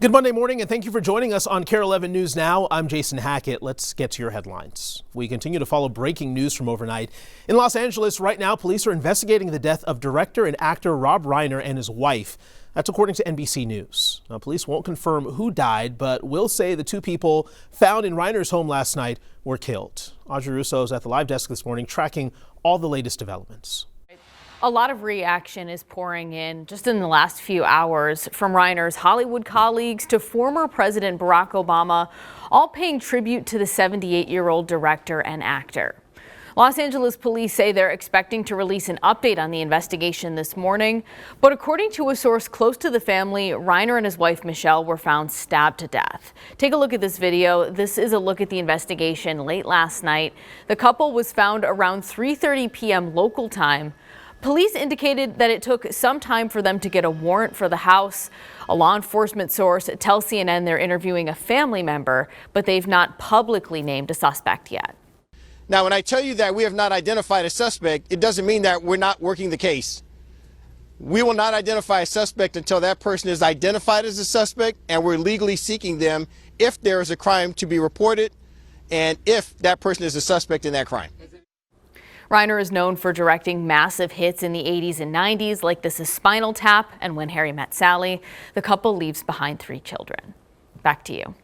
Good Monday morning, and thank you for joining us on KARE 11 News Now. I'm Jason Hackett. Let's get to your headlines. We continue to follow breaking news from overnight. In Los Angeles right now, police are investigating the death of director and actor Rob Reiner and his wife. That's according to NBC News. Now, police won't confirm who died, but will say the two people found in Reiner's home last night were killed. Audrey Russo is at the live desk this morning tracking all the latest developments. A lot of reaction is pouring in just in the last few hours from Reiner's Hollywood colleagues to former President Barack Obama, all paying tribute to the 78-year-old director and actor. Los Angeles police say they're expecting to release an update on the investigation this morning. But according to a source close to the family, Reiner and his wife Michelle were found stabbed to death. Take a look at this video. This is a look at the investigation late last night. The couple was found around 3:30 p.m. local time. Police indicated that it took some time for them to get a warrant for the house. A law enforcement source tells CNN they're interviewing a family member, but they've not publicly named a suspect yet. Now, when I tell you that we have not identified a suspect, it doesn't mean that we're not working the case. We will not identify a suspect until that person is identified as a suspect, and we're legally seeking them if there is a crime to be reported and if that person is a suspect in that crime. Reiner is known for directing massive hits in the 80s and 90s, like This Is Spinal Tap and When Harry Met Sally. The couple leaves behind 3 children. Back to you.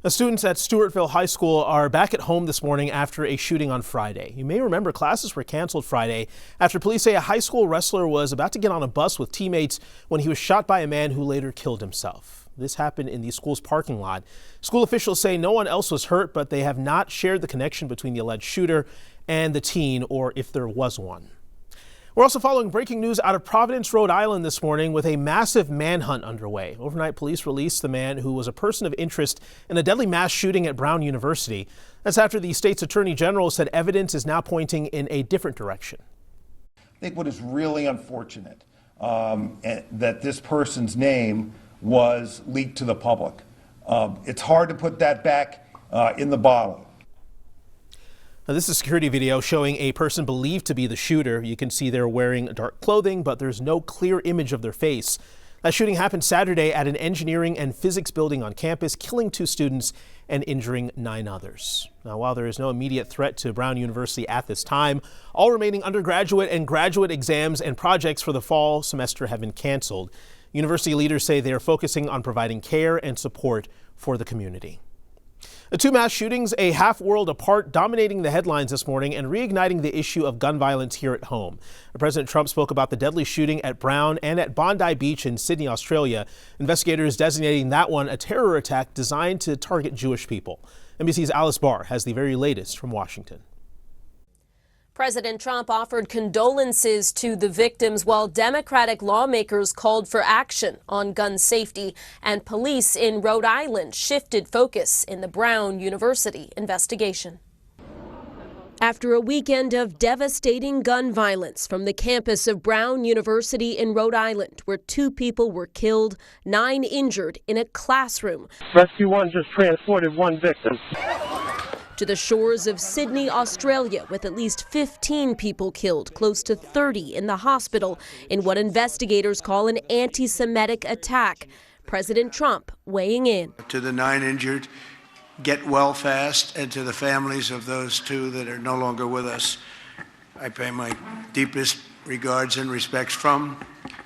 The students at Stewartville High School are back at home this morning after a shooting on Friday. You may remember classes were canceled Friday after police say a high school wrestler was about to get on a bus with teammates when he was shot by a man who later killed himself. This happened in the school's parking lot. School officials say no one else was hurt, but they have not shared the connection between the alleged shooter and the teen, or if there was one. We're also following breaking news out of Providence, Rhode Island this morning with a massive manhunt underway. Overnight, police released the man who was a person of interest in a deadly mass shooting at Brown University. That's after the state's attorney general said evidence is now pointing in a different direction. I think what is really unfortunate that this person's name was leaked to the public. It's hard to put that back in the bottle. Now, this is security video showing a person believed to be the shooter. You can see they're wearing dark clothing, but there's no clear image of their face. That shooting happened Saturday at an engineering and physics building on campus, killing 2 students and injuring 9 others. Now, while there is no immediate threat to Brown University at this time, all remaining undergraduate and graduate exams and projects for the fall semester have been canceled. University leaders say they are focusing on providing care and support for the community. The 2 mass shootings a half world apart, dominating the headlines this morning and reigniting the issue of gun violence here at home. President Trump spoke about the deadly shooting at Brown and at Bondi Beach in Sydney, Australia. Investigators designating that one a terror attack designed to target Jewish people. NBC's Alice Barr has the very latest from Washington. President Trump offered condolences to the victims while Democratic lawmakers called for action on gun safety, and police in Rhode Island shifted focus in the Brown University investigation. After a weekend of devastating gun violence from the campus of Brown University in Rhode Island, where 2 people were killed, 9 injured in a classroom. Rescue 1 just transported 1 victim. To the shores of Sydney, Australia, with at least 15 people killed, close to 30 in the hospital in what investigators call an anti-Semitic attack. President Trump weighing in. To the 9 injured, get well fast, and to the families of those 2 that are no longer with us, I pay my deepest regards and respects from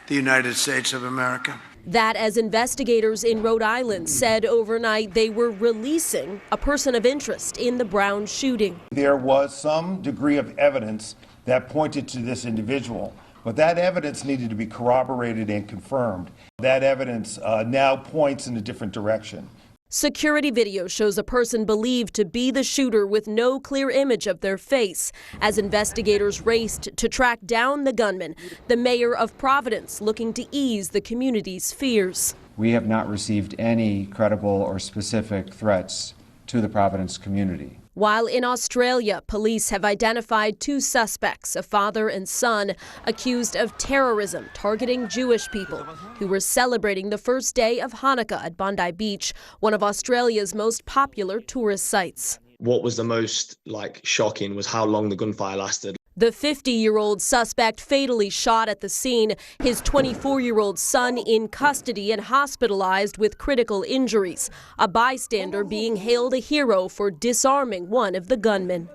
the United States of America. That as investigators in Rhode Island said overnight they were releasing a person of interest in the Brown shooting. There was some degree of evidence that pointed to this individual, but that evidence needed to be corroborated and confirmed. That evidence now points in a different direction. Security video shows a person believed to be the shooter with no clear image of their face as investigators raced to track down the gunman. The mayor of Providence looking to ease the community's fears. We have not received any credible or specific threats to the Providence community. While in Australia, police have identified 2 suspects, a father and son, accused of terrorism targeting Jewish people who were celebrating the first day of Hanukkah at Bondi Beach, one of Australia's most popular tourist sites. What was the most shocking was how long the gunfire lasted. The 50-year-old suspect fatally shot at the scene, his 24-year-old son in custody and hospitalized with critical injuries, a bystander being hailed a hero for disarming one of the gunmen.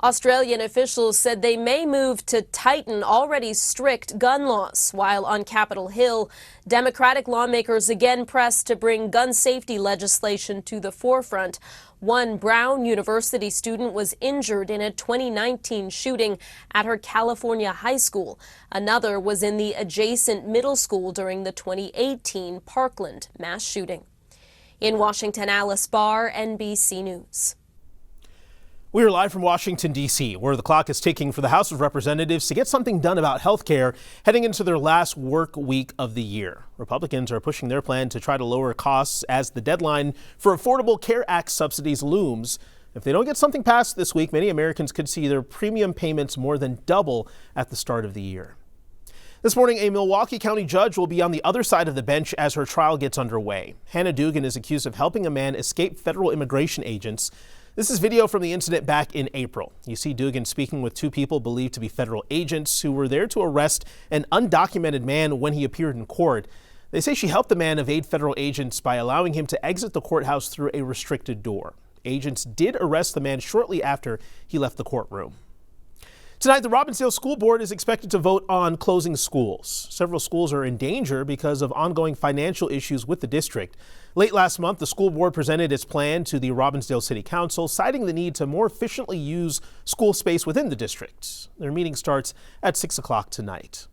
Australian officials said they may move to tighten already strict gun laws, while on Capitol Hill, Democratic lawmakers again pressed to bring gun safety legislation to the forefront. One Brown University student was injured in a 2019 shooting at her California high school. Another was in the adjacent middle school during the 2018 Parkland mass shooting. In Washington, Alice Barr, NBC News. We are live from Washington, D.C., where the clock is ticking for the House of Representatives to get something done about health care heading into their last work week of the year. Republicans are pushing their plan to try to lower costs as the deadline for Affordable Care Act subsidies looms. If they don't get something passed this week, many Americans could see their premium payments more than double at the start of the year. This morning, a Milwaukee County judge will be on the other side of the bench as her trial gets underway. Hannah Dugan is accused of helping a man escape federal immigration agents. This is video from the incident back in April. You see Dugan speaking with two people believed to be federal agents who were there to arrest an undocumented man when he appeared in court. They say she helped the man evade federal agents by allowing him to exit the courthouse through a restricted door. Agents did arrest the man shortly after he left the courtroom. Tonight, the Robbinsdale School Board is expected to vote on closing schools. Several schools are in danger because of ongoing financial issues with the district. Late last month, the school board presented its plan to the Robbinsdale City Council, citing the need to more efficiently use school space within the district. Their meeting starts at 6 o'clock tonight.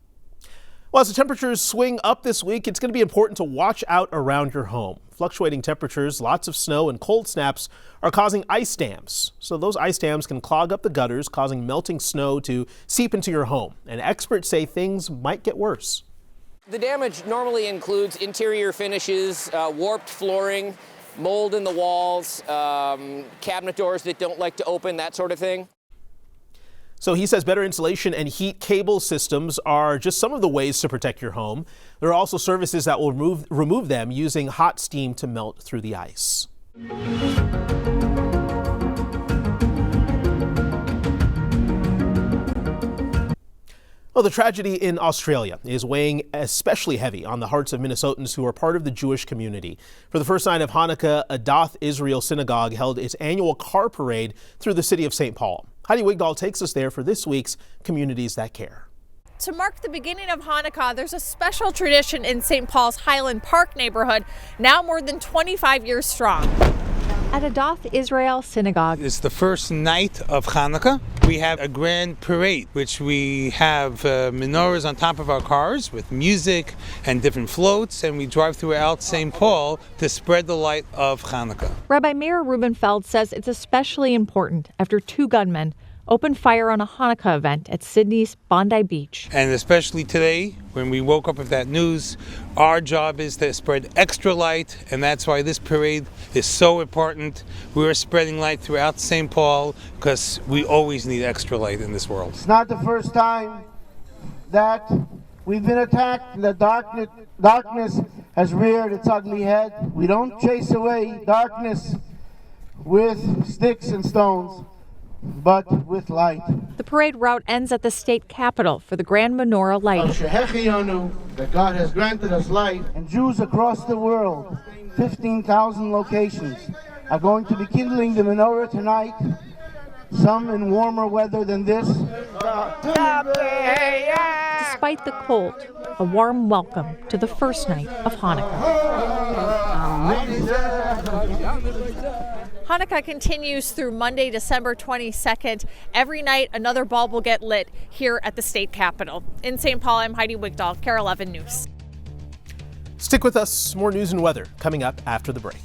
Well, as the temperatures swing up this week, it's going to be important to watch out around your home. Fluctuating temperatures, lots of snow, and cold snaps are causing ice dams. So those ice dams can clog up the gutters, causing melting snow to seep into your home. And experts say things might get worse. The damage normally includes interior finishes, warped flooring, mold in the walls, cabinet doors that don't like to open, that sort of thing. So he says better insulation and heat cable systems are just some of the ways to protect your home. There are also services that will remove them using hot steam to melt through the ice. Well, the tragedy in Australia is weighing especially heavy on the hearts of Minnesotans who are part of the Jewish community. For the first night of Hanukkah, Adath Israel Synagogue held its annual car parade through the city of St. Paul. Heidi Wigdahl takes us there for this week's Communities That Care. To mark the beginning of Hanukkah, there's a special tradition in St. Paul's Highland Park neighborhood, now more than 25 years strong. At Adath Israel Synagogue. It's the first night of Hanukkah. We have a grand parade, which we have menorahs on top of our cars with music and different floats, and we drive throughout St. Paul to spread the light of Hanukkah. Rabbi Meir Rubenfeld says it's especially important after two gunmen opened fire on a Hanukkah event at Sydney's Bondi Beach. And especially today, when we woke up with that news, our job is to spread extra light, and that's why this parade is so important. We're spreading light throughout St. Paul because we always need extra light in this world. It's not the first time that we've been attacked. The darkness has reared its ugly head. We don't chase away darkness with sticks and stones, but with light. The parade route ends at the state capitol for the Grand Menorah Light. That God has granted us light, and Jews across the world, 15,000 locations, are going to be kindling the menorah tonight, some in warmer weather than this. Despite the cold, a warm welcome to the first night of Hanukkah. Hanukkah continues through Monday, December 22nd. Every night, another bulb will get lit here at the state capitol. In St. Paul, I'm Heidi Wigdahl, KARE 11 News. Stick with us. More news and weather coming up after the break.